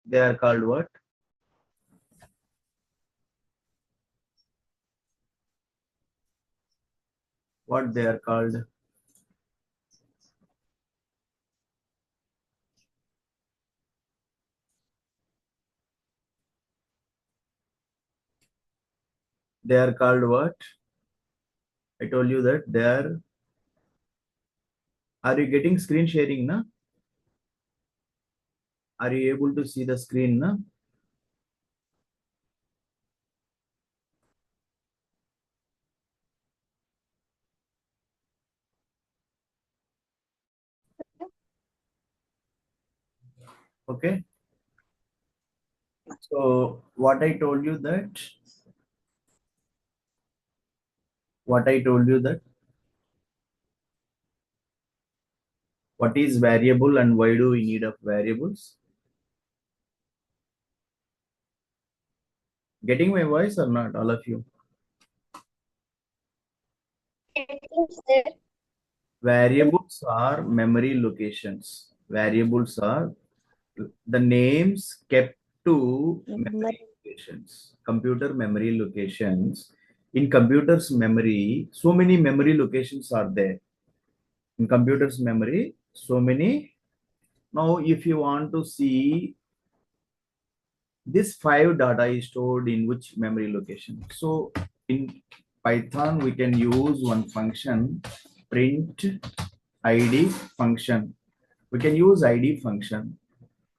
They are called what? What they are called? They are called what? I told you that they are. Are you getting screen sharing, na? Are you able to see the screen, na? Okay. So what I told you that, what I told you that, what is variable and why do we need of variables? Getting my voice or not, all of you? Variables are memory locations. Variables are the names kept to memory locations, computer memory locations. In computer's memory, so many memory locations are there. In computer's memory, so many. Now, if you want to see this 5 data is stored in which memory location. So in Python, we can use one function, print id function. We can use id function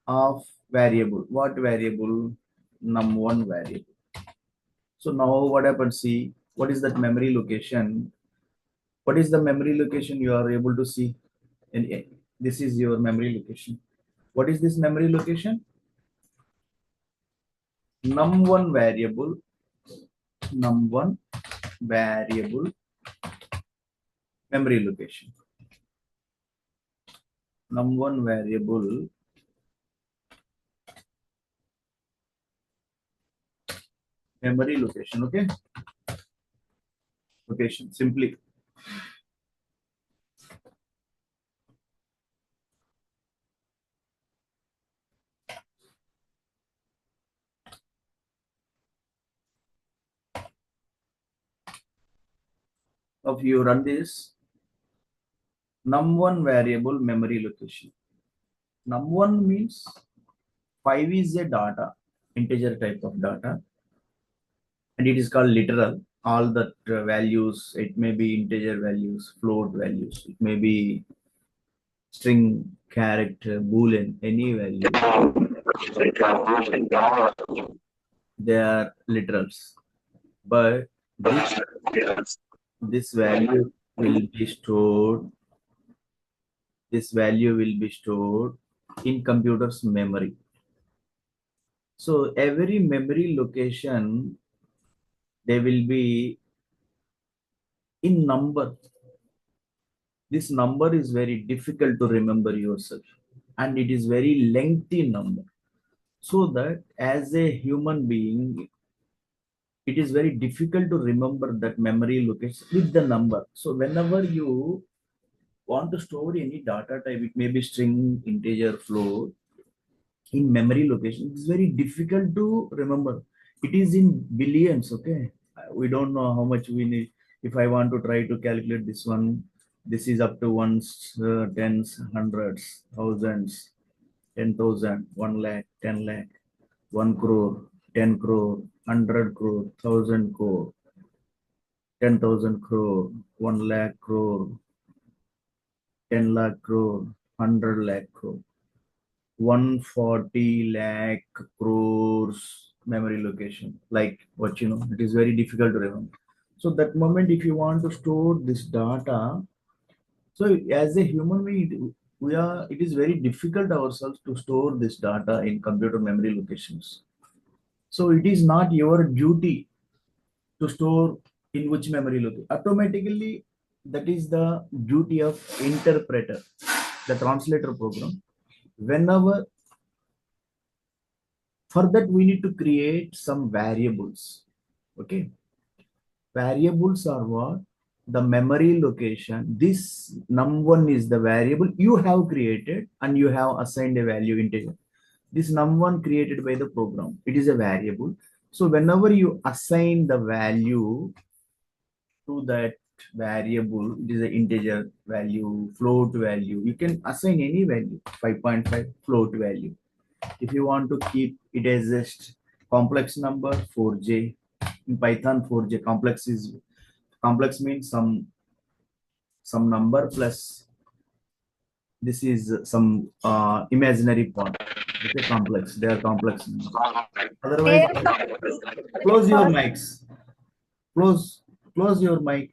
of variable. What variable? Num1 variable. So now what happens? See, what is that memory location? What is the memory location you are able to see? And this is your memory location. What is this memory location? Num1 variable. Num1 variable memory location. Num1 variable memory location. Okay. Location simply. If you run this, num1 variable memory location. Num1 means 5 is a data, integer type of data, and it is called literal. All that values, it may be integer values, float values, it may be string, character, boolean, any value. They are literals. But this value will be stored. This value will be stored in computer's memory. So every memory location, they will be in number. This number is very difficult to remember yourself, and it is very lengthy number. So that as a human being, it is very difficult to remember that memory location with the number. So whenever you want to store any data type, it may be string, integer, float, in memory location, it's very difficult to remember. It is in billions. Okay, we don't know how much we need. If I want to try to calculate this one, this is up to ones, tens, hundreds, thousands, 10,000, 1 lakh, 10 lakh, 1 crore, 10 crore, 100 crore, 1,000 crore, 10,000 crore, 1 lakh crore, 10 lakh crore, 100 lakh crore, 140 lakh crores memory location. Like what you know, it is very difficult to remember. So that moment, if you want to store this data, so as a human being, we are. It is very difficult ourselves to store this data in computer memory locations. So it is not your duty to store in which memory location. Automatically, that is the duty of interpreter, the translator program. Whenever for that we need to create some variables. Okay, variables are what? The memory location. This num1 is the variable you have created and you have assigned a value integer. This num1 created by the program. It is a variable. So whenever you assign the value to that variable, it is an integer value, float value. You can assign any value, 5.5 float value. If you want to keep it as just complex number, 4j. In Python, 4j complex means some number plus this is some imaginary part. Okay, complex. They are complex numbers. Otherwise, close your mics. Close your mic.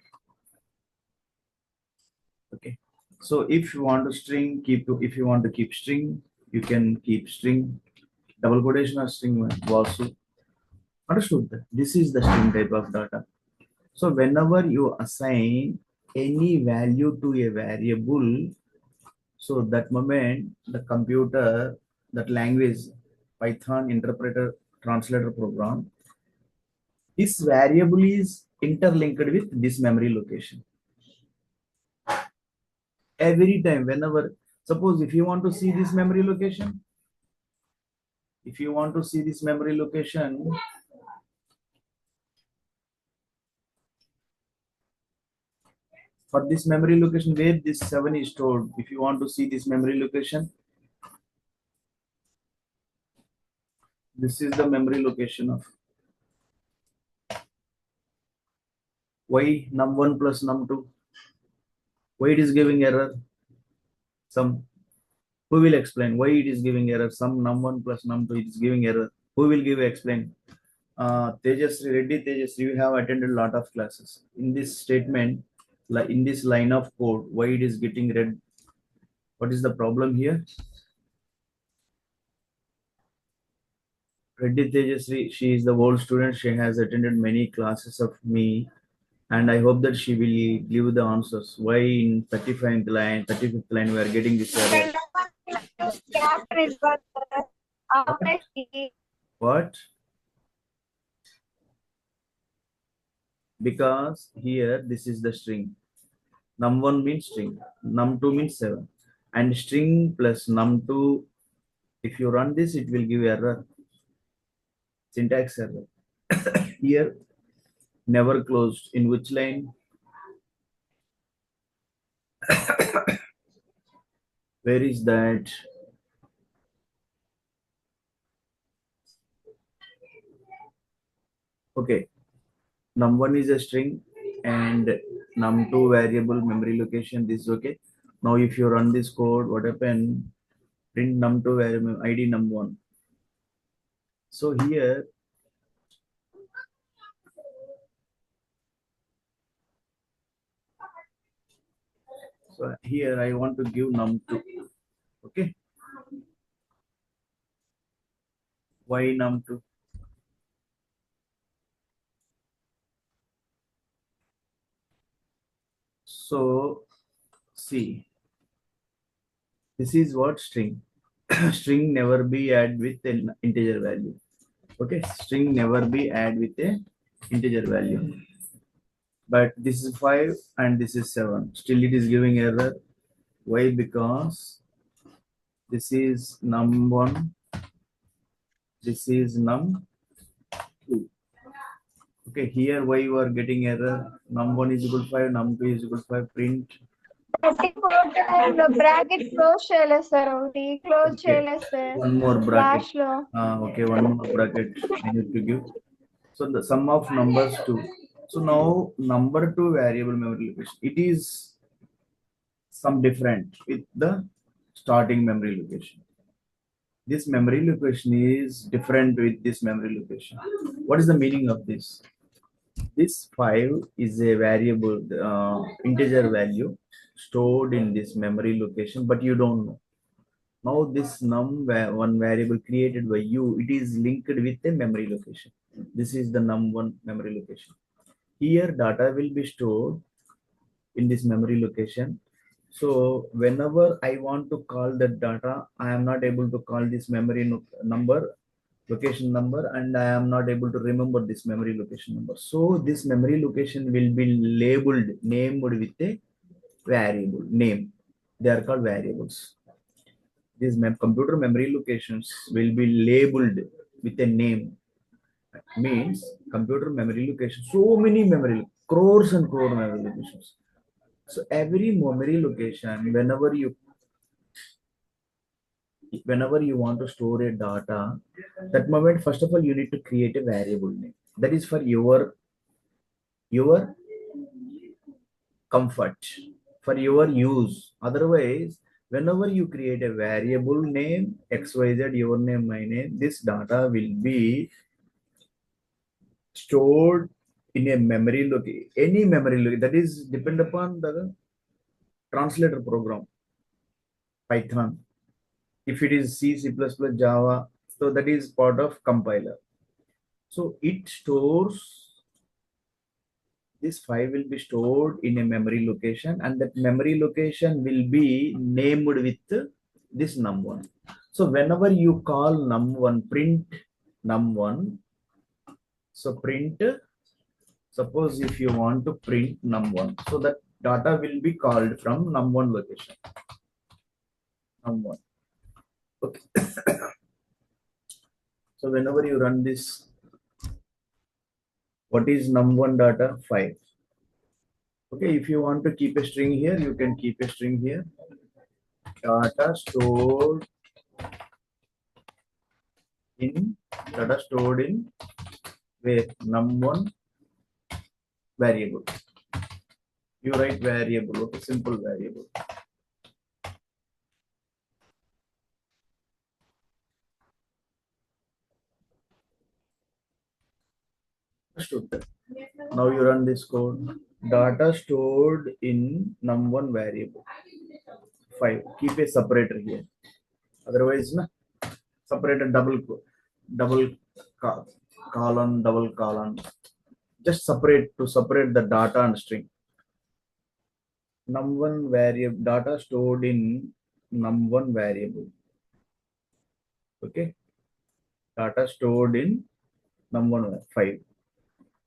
Okay. So if you want to string, if you want to keep string, you can keep string, double quotation or string also. Understood that this is the string type of data. So whenever you assign any value to a variable, so that moment the computer, that language, Python interpreter translator program, this variable is interlinked with this memory location. Every time, whenever, suppose if you want to see this memory location, for this memory location where this 7 is stored, if you want to see this memory location, this is the memory location of y num1 plus num2. Why it is giving error? Some, who will explain why it is giving error? Some num1 plus num2 it is giving error. Who will explain? Tejasri, Reddy Tejasri, you have attended a lot of classes. In this statement, like in this line of code, why it is getting red? What is the problem here? Reddy Tejasri, she is the old student. She has attended many classes of me, and I hope that she will give the answers. Why in 35th line, we are getting this error? What? Because here this is the string. Num1 means string, num2 means 7, and string plus num2. If you run this, it will give error. Syntax error. Here, never closed. In which line? Where is that? Okay. Num1 is a string and num2 variable memory location. This is okay. Now, if you run this code, what happened? Print num2 variable ID num1. So here, I want to give num2. Okay. Why num2? So see, this is what string. String never be add with an integer value. Okay, string never be add with a integer value. But this is 5 and this is 7. Still it is giving error. Why? Because this is num1, this is num2. Okay, here why you are getting error? Num1 is equal to 5, num2 is equal to 5. Print. Bracket close చేయలేదు sir ఒకటి close Okay. చేయలేదు sir One more bracket. Last లో Okay, one more bracket I need to give. So the sum of numbers 2. So now number 2 variable memory location. It is some different with the starting memory location. This memory location is different with this memory location. What is the meaning of this? This 5 is a variable, integer value stored in this memory location, but you don't know. Now this num1 variable created by you, it is linked with a memory location. This is the num1 memory location. Here data will be stored in this memory location. So whenever I want to call that data, I am not able to call this memory number, location number, and I am not able to remember this memory location number. So this memory location will be labeled, named with a variable name. They are called variables. these computer memory locations will be labeled with a name. Means computer memory location, so many memory, crores and crore memory locations. So every memory location, whenever you want to store a data, that moment, first of all, you need to create a variable name. That is for your comfort, for your use. Otherwise, whenever you create a variable name, XYZ, your name, my name, this data will be stored in a memory location, any memory location. That is depend upon the translator program, Python. If it is C, C++, Java, so that is part of compiler. So it stores, this file will be stored in a memory location, and that memory location will be named with this num1. So whenever you call num1, print num1, so print, suppose if you want to print num1, so that data will be called from num1 location. Num1. Okay. So whenever you run this, what is num1 data? 5. Okay, if you want to keep a string here, you can keep a string here. Data stored in where num1 variable. You write variable, okay, simple variable. Understood. Now you run this code. Data stored in num1 variable. 5. Keep a separator here. Otherwise, separate a double colon, double colon. Just separate to separate the data and string. Num1 variable, data stored in num1 variable. Okay. Data stored in num1 5.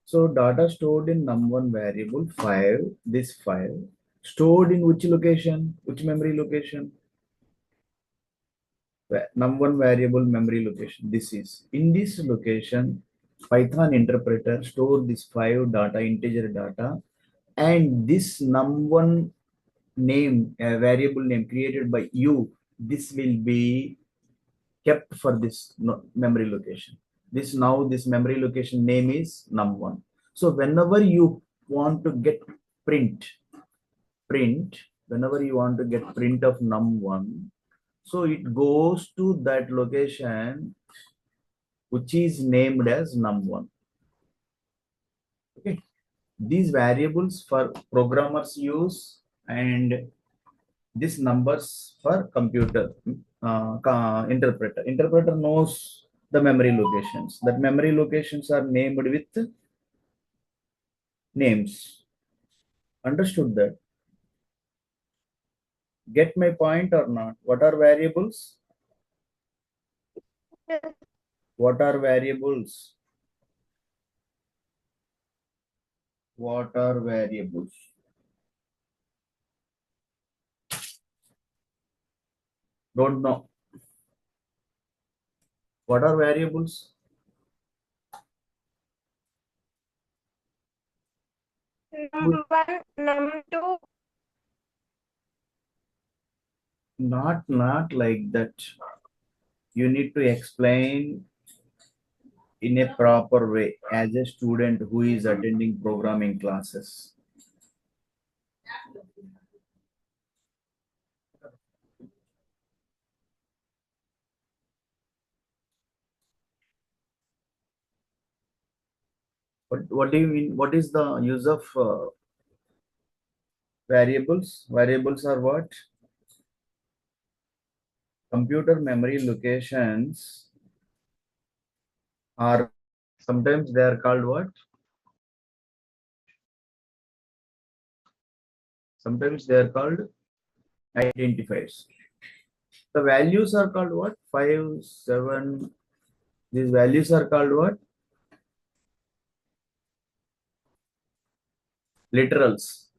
So data stored in num1 variable 5, this file stored in which location, which memory location? Num1 variable memory location. This is in this location. Python interpreter store this 5 data, integer data, and this num1 name, variable name created by you, this will be kept for this memory location. This memory location name is num1. So whenever you want to get print, whenever you want to get print of num1, so it goes to that location which is named as num1. Okay, these variables for programmers use, and these numbers for computer interpreter. Interpreter knows the memory locations. That memory locations are named with names. Understood that? Get my point or not? What are variables? What are variables? What are variables? Don't know. What are variables? Num1, num2. Not like that. You need to explain in a proper way as a student who is attending programming classes. What do you mean? What is the use of variables? Variables are what? Computer memory locations are, sometimes they are called what? Sometimes they are called identifiers. The values are called what? 5, 7. These values are called what? Literals.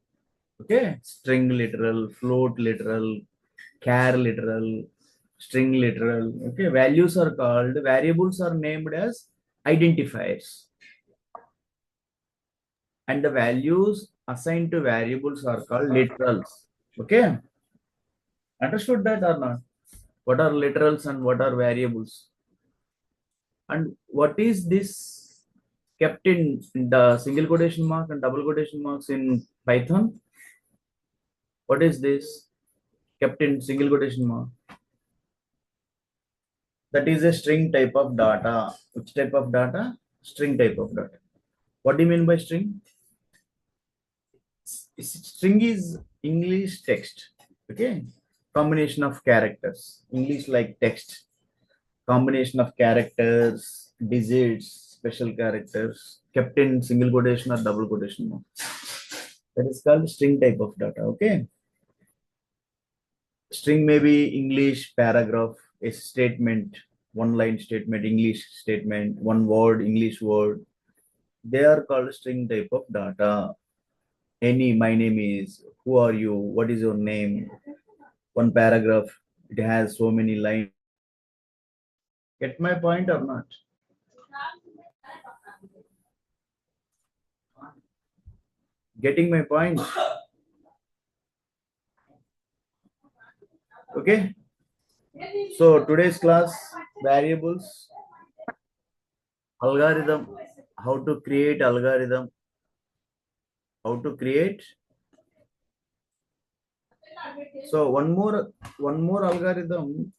Okay, string literal, float literal, char literal. String literal. Okay, values are called, variables are named as identifiers. And the values assigned to variables are called literals. Okay, understood that or not? What are literals and what are variables? And what is this kept in the single quotation mark and double quotation marks in Python? What is this kept in single quotation mark? That is a string type of data. Which type of data? String type of data. What do you mean by string? String is English text. Okay, combination of characters. English like text. Combination of characters, digits, special characters kept in single quotation or double quotation mark. That is called string type of data. Okay. String may be English paragraph, a statement, one line statement, English statement, one word, English word. They are called string type of data. Any, my name is, who are you, what is your name, one paragraph, it has so many lines. Get my point or not? Getting my point? Okay. So today's class, variables, algorithm, how to create algorithm, how to create. So one more algorithm,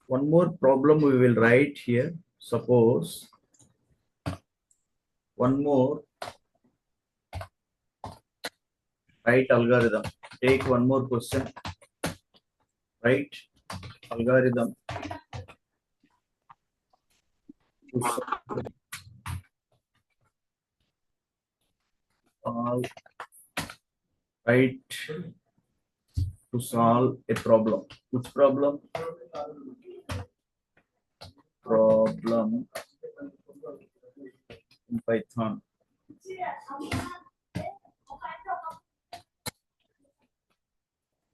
one more problem we will write here. Suppose one more write algorithm. Take one more question. Write algorithm. Write to solve a problem. Which problem? Problem in Python.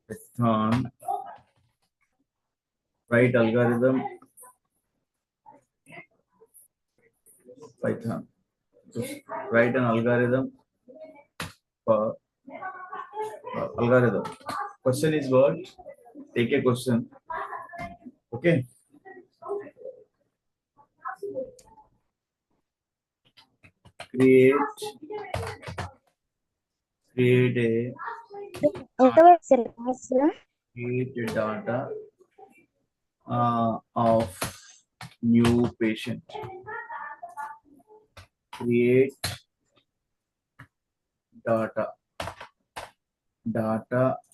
Python. Write algorithm. Python. Just write an algorithm for algorithm. Question is what? Take a question. Okay. Create a data of new patient. Create data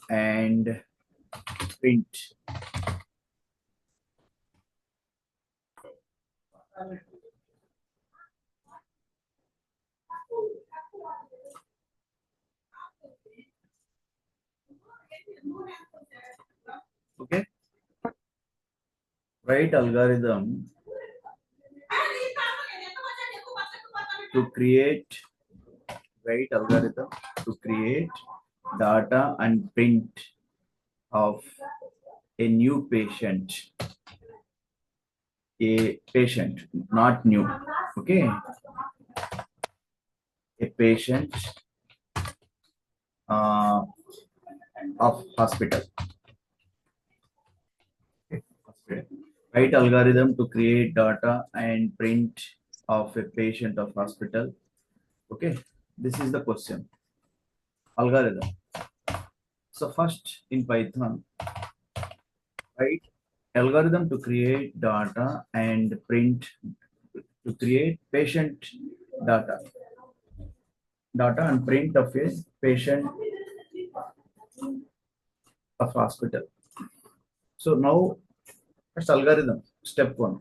and print. Okay. Write algorithm to create. Write algorithm to create data and print of a new patient. A patient, not new. Okay. A patient of hospital. Okay. Write algorithm to create data and print of a patient of hospital. Okay, this is the question. Algorithm. So first in Python, write algorithm to create data and print, to create patient data and print of a patient of hospital. So now first algorithm, step one.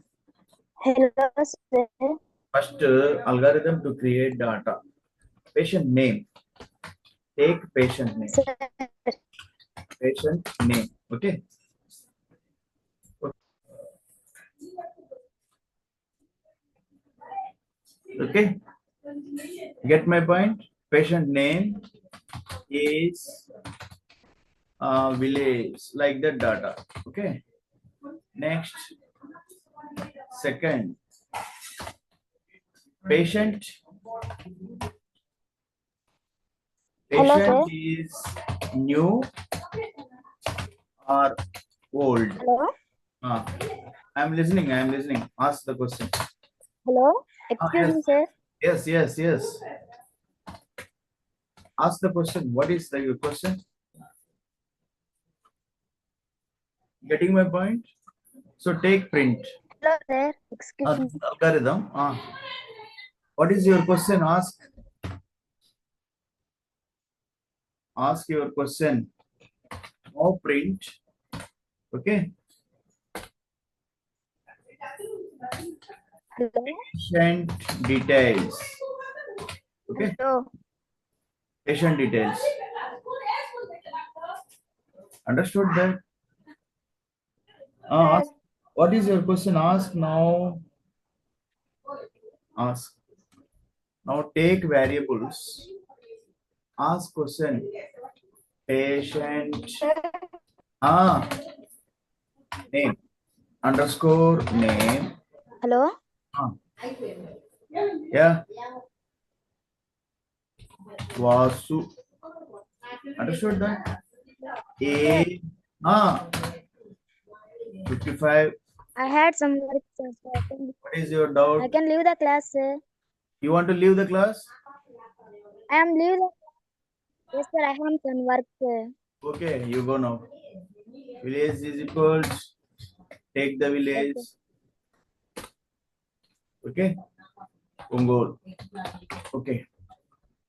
Hello, sir. First algorithm to create data. Patient name. Take patient name. Sir. Patient name. Okay. Okay. Get my point? Patient name is village, like that data. Okay. Next, second, patient. Hello, Patient sir. is new or old? Hello. Ah, I'm listening. I'm listening. Ask the question. Hello. Ah, Excuse yes. me, sir. Yes, yes, yes. Ask the question. What is the question? Getting my point? So take print. Hello, sir. Excuse me. This is algorithm. What is your question? Ask your question. Now print. Okay. Hello. Patient details. Okay. Hello. Patient details. Understood that? Ask. What is your question? Ask now. Ask. Now take variables. Ask question. Patient. Name. Underscore name. Hello. Yeah. Vasu. Understood that? A. 55. I had some work, sir. So What is your I doubt? can leave the class, sir. You want to leave the class? I am leaving. Yes, sir. I have some work, sir. Okay, you go now. Village is equals. Take the village. Yes, Okay. Ongol. Okay.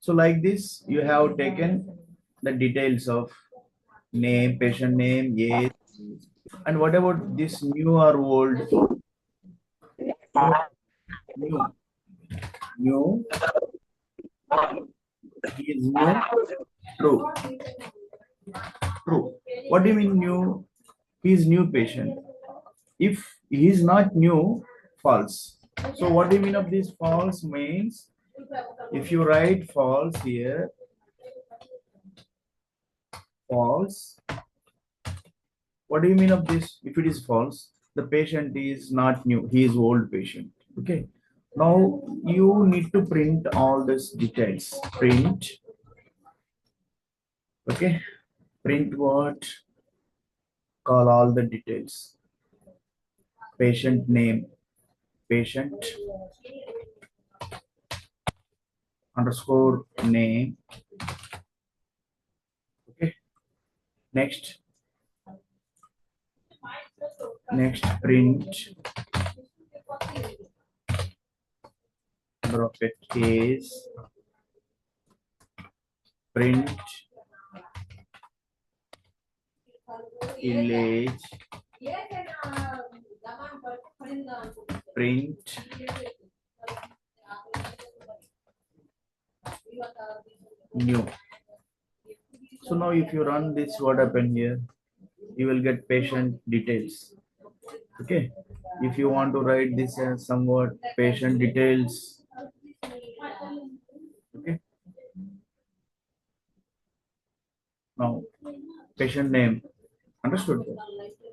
So like this, you have taken the details of name, patient name, age. And what about this new or old? New. New. He is new. True. True. What do you mean new? He is new patient. If he is not new, false. So what do you mean of this false means? If you write false here, false. What do you mean of this? If it is false, the patient is not new. He is old patient. Okay. Now you need to print all these details. Print. Okay. Print what? Call all the details. Patient name. Patient underscore name. Okay. Next. Next print. Number of it is print village print new. So now if you run this, what happened here? You will get patient details. Okay. If you want to write this as somewhat patient details. Okay. Now patient name. Understood?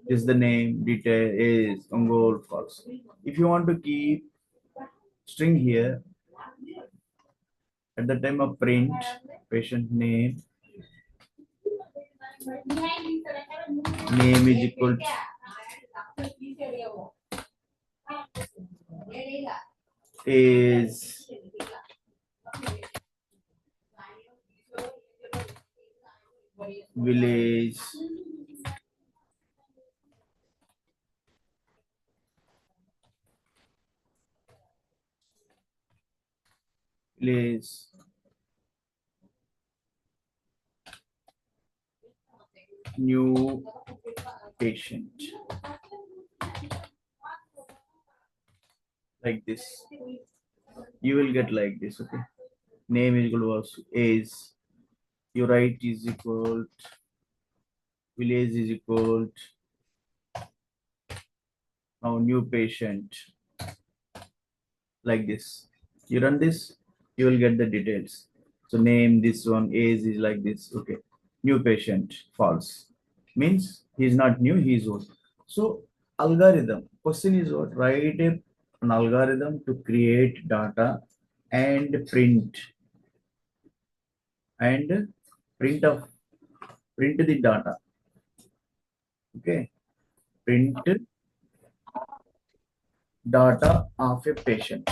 Is the name, detail is Ongol false. If you want to keep string here, at the time of print, patient name is equal to is village village new patient, like this. You will get like this. Okay. Name is equal to is, you write is equal to, village is equal to, now new patient, like this. You run this, you will get the details. So name, this one, age is like this. Okay. New patient, false. Means he is not new, he is old. So algorithm. Question is what? Write an algorithm to create data and and print of print the data. Okay, print data of a patient.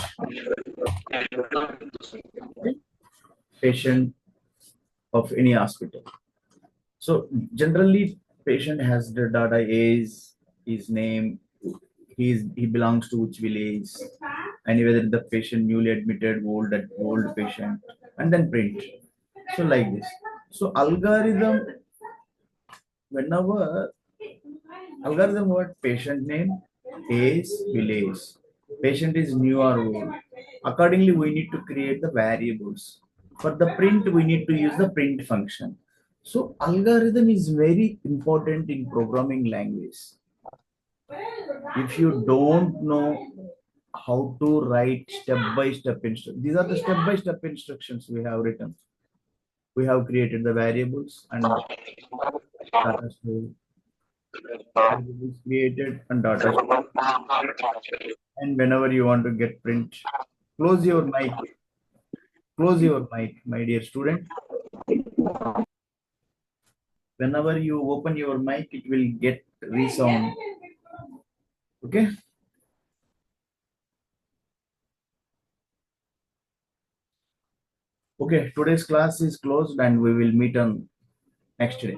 Okay? Patient of any hospital. So generally, patient has the data is his name, he belongs to which village, and whether the patient newly admitted, old patient, and then print. So like this. So whenever algorithm what patient name, age, village, patient is new or old. Accordingly, we need to create the variables. For the print, we need to use the print function. So algorithm is very important in programming language. If you don't know how to write step-by-step instructions, these are the step-by-step instructions we have written. We have created the variables and data store. Variables created and data store. And whenever you want to get print, close your mic. Close your mic, my dear student. Whenever you open your mic, it will get resound. Okay. Okay. Today's class is closed, and we will meet on next day.